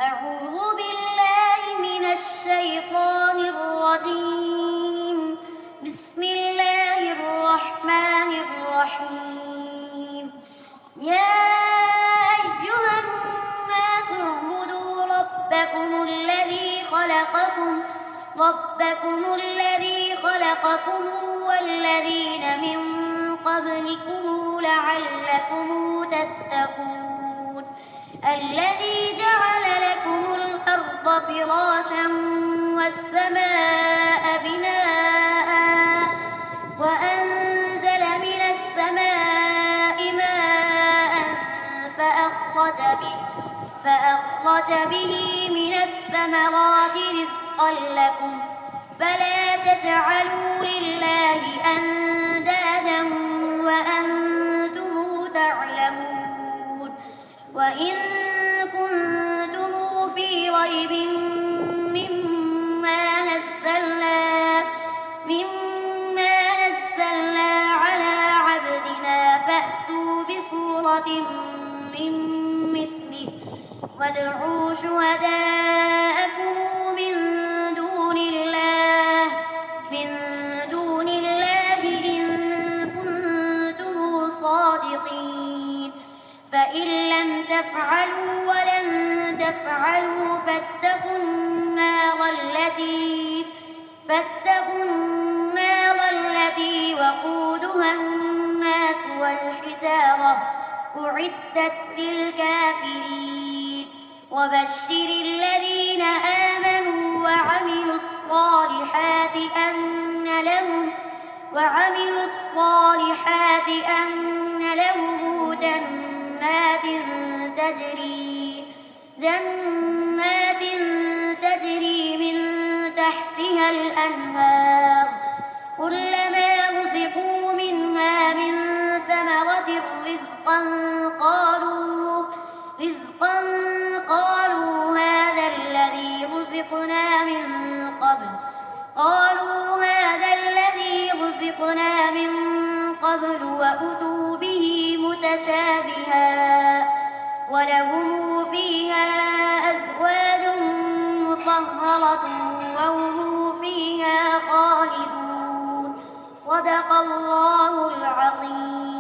أعوذ بالله من الشيطان الرجيم. بسم الله الرحمن الرحيم. يا أيها الناس اعبدوا ربكم الذي خلقكم والذين من قبلكم لعلكم تتقون. الذي جعل لكم الأرض فراشا والسماء بناء وأنزل من السماء ماء فأخرج به من الثمرات رزقا لكم فلا تجعلوا لله أندادا وأنتم تعلمون. وإن كنتم في ريب مما نزلنا على عبدنا فأتوا بسورة من مثله وادعوا شهداءكم من دون الله إن كنتم صادقين. فإن لم تفعلوا ولن تفعلوا فاتقوا النار التي وقودها الناس والحجارة أعدت للكافرين. وبشر الذين آمنوا وعملوا الصالحات أن لهم جنات تجري من تحتها الأنهار كلما رزقوا منها من ثمرة رزقا قالوا هذا الذي رزقنا من قبل وأتوا به متشابها ولهم فيها أزواج مطهرة وهم فيها خالدون. صدق الله العظيم.